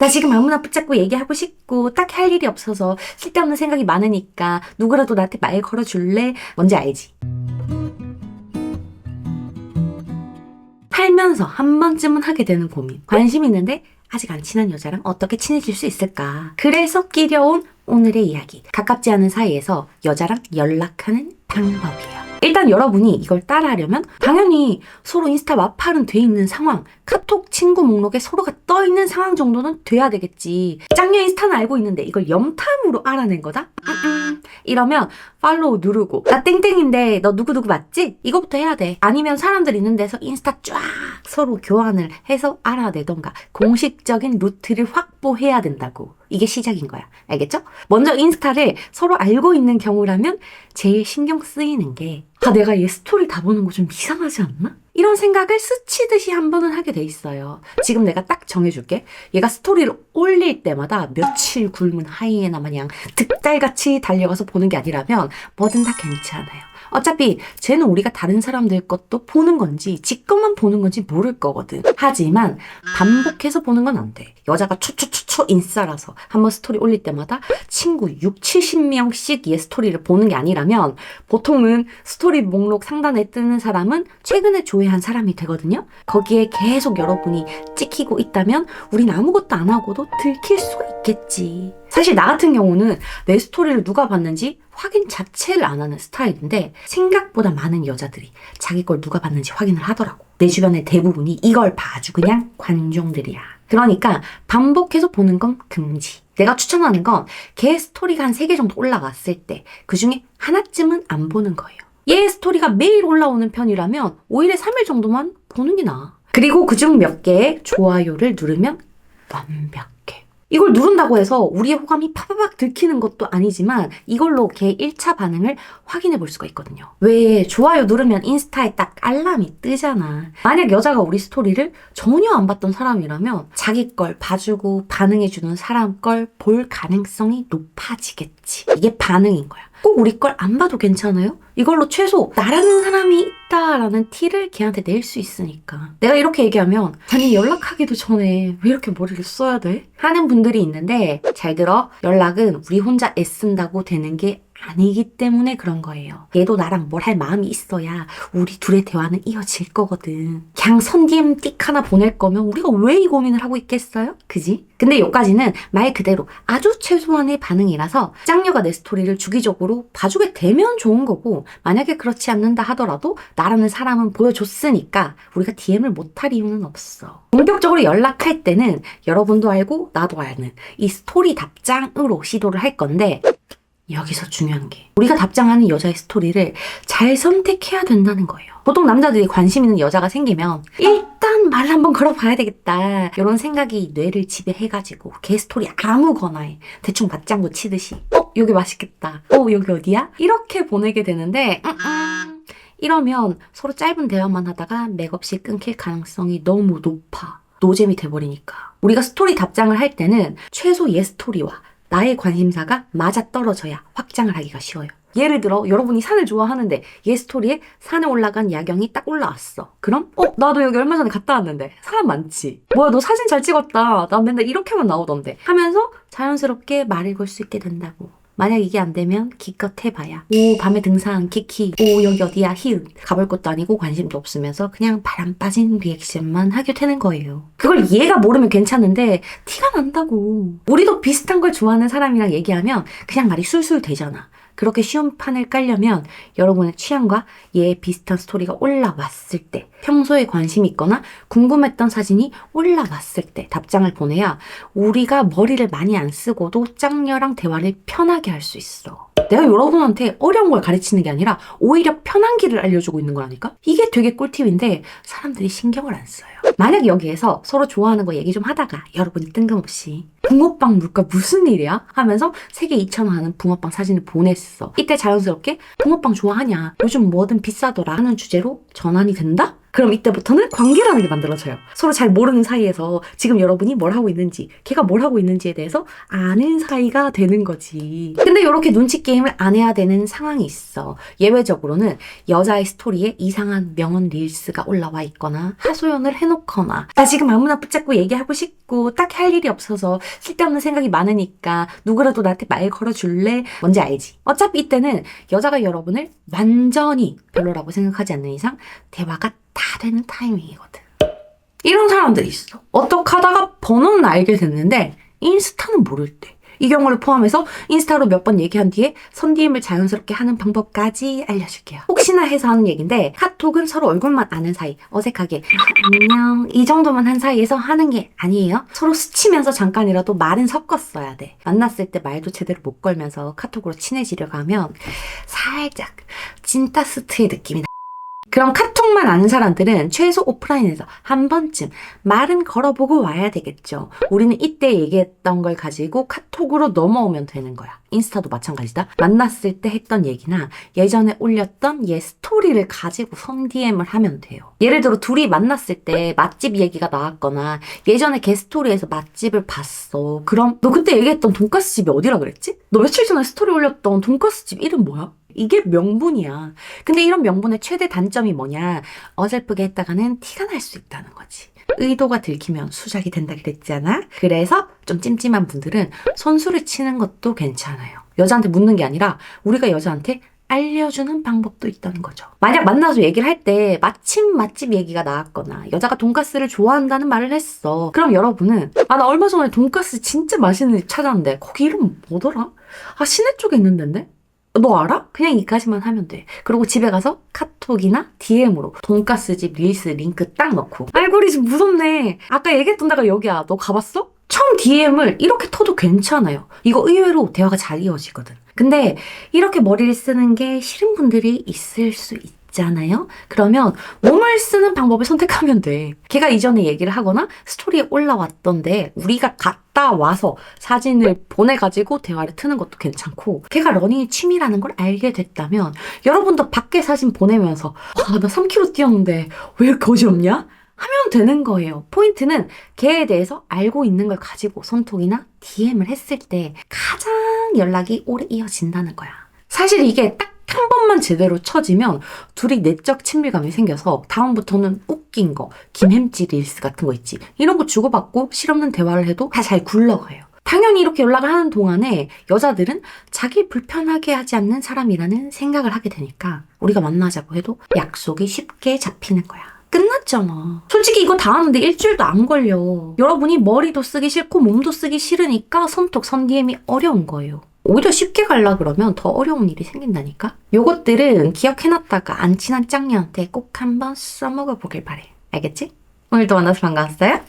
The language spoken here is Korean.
나 지금 아무나 붙잡고 얘기하고 싶고 딱히 할 일이 없어서 쓸데없는 생각이 많으니까 누구라도 나한테 말 걸어줄래? 뭔지 알지? 살면서 한 번쯤은 하게 되는 고민. 관심 있는데 아직 안 친한 여자랑 어떻게 친해질 수 있을까? 그래서 끼려온 오늘의 이야기. 가깝지 않은 사이에서 여자랑 연락하는 방법이에요. 일단 여러분이 이걸 따라하려면 당연히 서로 인스타 마팔은 돼 있는 상황, 카톡 친구 목록에 서로가 떠 있는 상황 정도는 돼야 되겠지. 짱녀 인스타는 알고 있는데 이걸 염탐으로 알아낸 거다? 이러면 팔로우 누르고 나 땡땡인데 너 누구누구 맞지? 이거부터 해야 돼. 아니면 사람들 있는 데서 인스타 쫙 서로 교환을 해서 알아내던가 공식적인 루트를 확보해야 된다고. 이게 시작인 거야. 알겠죠? 먼저 인스타를 서로 알고 있는 경우라면 제일 신경 쓰이는 게 내가 얘 스토리 다 보는 거 좀 이상하지 않나? 이런 생각을 스치듯이 한 번은 하게 돼 있어요. 지금 내가 딱 정해줄게. 얘가 스토리를 올릴 때마다 며칠 굶은 하이에나 마냥 득달같이 달려가서 보는 게 아니라면 뭐든 다 괜찮아요. 어차피 쟤는 우리가 다른 사람들 것도 보는 건지 지 것만 보는 건지 모를 거거든. 하지만 반복해서 보는 건 안 돼. 여자가 초초초초 인싸라서 한번 스토리 올릴 때마다 친구 6, 70명씩 얘 스토리를 보는 게 아니라면 보통은 스토리 목록 상단에 뜨는 사람은 최근에 조회한 사람이 되거든요. 거기에 계속 여러분이 찍히고 있다면 우린 아무것도 안 하고도 들킬 수가 있겠지. 사실 나 같은 경우는 내 스토리를 누가 봤는지 확인 자체를 안 하는 스타일인데 생각보다 많은 여자들이 자기 걸 누가 봤는지 확인을 하더라고. 내 주변의 대부분이 이걸 봐주 그냥 관종들이야. 그러니까 반복해서 보는 건 금지. 내가 추천하는 건 걔 스토리가 한 3개 정도 올라왔을 때 그중에 하나쯤은 안 보는 거예요. 얘 스토리가 매일 올라오는 편이라면 5일에 3일 정도만 보는 게 나아. 그리고 그중 몇 개의 좋아요를 누르면 완벽해. 이걸 누른다고 해서 우리의 호감이 파바박 들키는 것도 아니지만 이걸로 걔 1차 반응을 확인해 볼 수가 있거든요. 왜 좋아요 누르면 인스타에 딱 알람이 뜨잖아. 만약 여자가 우리 스토리를 전혀 안 봤던 사람이라면 자기 걸 봐주고 반응해주는 사람 걸 볼 가능성이 높아지겠지. 이게 반응인 거야. 꼭 우리 걸 안 봐도 괜찮아요? 이걸로 최소 나라는 사람이 있다라는 티를 걔한테 낼 수 있으니까. 내가 이렇게 얘기하면 아니 연락하기도 전에 왜 이렇게 머리를 써야 돼? 하는 분들이 있는데 잘 들어. 연락은 우리 혼자 애쓴다고 되는 게 아니기 때문에 그런 거예요. 얘도 나랑 뭘 할 마음이 있어야 우리 둘의 대화는 이어질 거거든. 그냥 선디엠 띡 하나 보낼 거면 우리가 왜 이 고민을 하고 있겠어요? 그지? 근데 여기까지는 말 그대로 아주 최소한의 반응이라서 짱녀가 내 스토리를 주기적으로 봐주게 되면 좋은 거고 만약에 그렇지 않는다 하더라도 나라는 사람은 보여줬으니까 우리가 DM을 못할 이유는 없어. 본격적으로 연락할 때는 여러분도 알고 나도 아는 이 스토리 답장으로 시도를 할 건데 여기서 중요한 게 우리가 답장하는 여자의 스토리를 잘 선택해야 된다는 거예요. 보통 남자들이 관심 있는 여자가 생기면 일단 말 한번 걸어봐야 되겠다 이런 생각이 뇌를 지배해가지고 걔 스토리 아무거나에 대충 맞장구 치듯이 여기 맛있겠다. 여기 어디야? 이렇게 보내게 되는데 이러면 서로 짧은 대화만 하다가 맥없이 끊길 가능성이 너무 높아. 노잼이 돼버리니까. 우리가 스토리 답장을 할 때는 최소 얘 스토리와 나의 관심사가 맞아떨어져야 확장을 하기가 쉬워요. 예를 들어 여러분이 산을 좋아하는데 얘 스토리에 산에 올라간 야경이 딱 올라왔어. 그럼 나도 여기 얼마 전에 갔다 왔는데 사람 많지. 뭐야 너 사진 잘 찍었다. 난 맨날 이렇게만 나오던데 하면서 자연스럽게 말을 걸 수 있게 된다고. 만약 이게 안 되면 기껏 해봐야 밤에 등산 키키 여기 어디야 히읗 가볼 것도 아니고 관심도 없으면서 그냥 바람 빠진 리액션만 하게 되는 거예요. 그걸 얘가 모르면 괜찮은데 티가 난다고. 우리도 비슷한 걸 좋아하는 사람이랑 얘기하면 그냥 말이 술술 되잖아. 그렇게 쉬운 판을 깔려면 여러분의 취향과 얘의 비슷한 스토리가 올라왔을 때 평소에 관심이 있거나 궁금했던 사진이 올라왔을 때 답장을 보내야 우리가 머리를 많이 안 쓰고도 짱녀랑 대화를 편하게 할 수 있어. 내가 여러분한테 어려운 걸 가르치는 게 아니라 오히려 편한 길을 알려주고 있는 거라니까? 이게 되게 꿀팁인데 사람들이 신경을 안 써요. 만약 여기에서 서로 좋아하는 거 얘기 좀 하다가 여러분이 뜬금없이 붕어빵 물가 무슨 일이야? 하면서 세계 2,000원 하는 붕어빵 사진을 보냈어. 이때 자연스럽게 붕어빵 좋아하냐? 요즘 뭐든 비싸더라 하는 주제로 전환이 된다? 그럼 이때부터는 관계라는 게 만들어져요. 서로 잘 모르는 사이에서 지금 여러분이 뭘 하고 있는지, 걔가 뭘 하고 있는지에 대해서 아는 사이가 되는 거지. 근데 이렇게 눈치 게임을 안 해야 되는 상황이 있어. 예외적으로는 여자의 스토리에 이상한 명언 릴스가 올라와 있거나 하소연을 해놓거나 나 지금 아무나 붙잡고 얘기하고 싶고 딱히 할 일이 없어서 쓸데없는 생각이 많으니까 누구라도 나한테 말 걸어줄래? 뭔지 알지? 어차피 이때는 여자가 여러분을 완전히 별로라고 생각하지 않는 이상 대화가 다 되는 타이밍이거든. 이런 사람들이 있어. 어떻게 하다가 번호는 알게 됐는데 인스타는 모를 때. 이 경우를 포함해서 인스타로 몇 번 얘기한 뒤에 선DM을 자연스럽게 하는 방법까지 알려줄게요. 혹시나 해서 하는 얘기인데 카톡은 서로 얼굴만 아는 사이, 어색하게 안녕 이 정도만 한 사이에서 하는 게 아니에요. 서로 스치면서 잠깐이라도 말은 섞었어야 돼. 만났을 때 말도 제대로 못 걸면서 카톡으로 친해지려고 하면 살짝 찐따스트의 느낌이 나. 그럼 카톡만 아는 사람들은 최소 오프라인에서 한 번쯤 말은 걸어보고 와야 되겠죠. 우리는 이때 얘기했던 걸 가지고 카톡으로 넘어오면 되는 거야. 인스타도 마찬가지다. 만났을 때 했던 얘기나 예전에 올렸던 얘 스토리를 가지고 선DM을 하면 돼요. 예를 들어 둘이 만났을 때 맛집 얘기가 나왔거나 예전에 걔 스토리에서 맛집을 봤어. 그럼 너 그때 얘기했던 돈가스 집이 어디라 그랬지? 너 며칠 전에 스토리 올렸던 돈가스 집 이름 뭐야? 이게 명분이야. 근데 이런 명분의 최대 단점이 뭐냐? 어설프게 했다가는 티가 날 수 있다는 거지. 의도가 들키면 수작이 된다 그랬잖아? 그래서 좀 찜찜한 분들은 선수를 치는 것도 괜찮아요. 여자한테 묻는 게 아니라 우리가 여자한테 알려주는 방법도 있다는 거죠. 만약 만나서 얘기를 할 때 마침 맛집 얘기가 나왔거나 여자가 돈가스를 좋아한다는 말을 했어. 그럼 여러분은 나 얼마 전에 돈가스 진짜 맛있는 집 찾았는데 거기 이름 뭐더라? 시내 쪽에 있는 데인데? 너 알아? 그냥 이까지만 하면 돼. 그리고 집에 가서 카톡이나 DM으로 돈가스집 릴스 링크 딱 넣고 알고리즘 무섭네. 아까 얘기했던 데가 여기야. 너 가봤어? 처음 DM을 이렇게 터도 괜찮아요. 이거 의외로 대화가 잘 이어지거든. 근데 이렇게 머리를 쓰는 게 싫은 분들이 있을 수 있잖아요. 그러면 몸을 쓰는 방법을 선택하면 돼. 걔가 이전에 얘기를 하거나 스토리에 올라왔던데 우리가 갔다 와서 사진을 보내가지고 대화를 트는 것도 괜찮고, 걔가 러닝이 취미라는 걸 알게 됐다면 여러분도 밖에 사진 보내면서 나 3km 뛰었는데 왜 이렇게 어지럽냐? 하면 되는 거예요. 포인트는 걔에 대해서 알고 있는 걸 가지고 손톡이나 DM을 했을 때 가장 연락이 오래 이어진다는 거야. 사실 이게 딱 한 번만 제대로 쳐지면 둘이 내적 친밀감이 생겨서 다음부터는 웃긴 거, 김햄찌 릴스 같은 거 있지. 이런 거 주고받고 실없는 대화를 해도 다 잘 굴러가요. 당연히 이렇게 연락을 하는 동안에 여자들은 자기 불편하게 하지 않는 사람이라는 생각을 하게 되니까 우리가 만나자고 해도 약속이 쉽게 잡히는 거야. 끝났잖아. 솔직히 이거 다 하는데 일주일도 안 걸려. 여러분이 머리도 쓰기 싫고 몸도 쓰기 싫으니까 손톡, 선DM이 어려운 거예요. 오히려 쉽게 갈라 그러면 더 어려운 일이 생긴다니까? 요것들은 기억해놨다가 안 친한 짝녀한테 꼭 한번 써먹어 보길 바래. 알겠지? 오늘도 만나서 반가웠어요?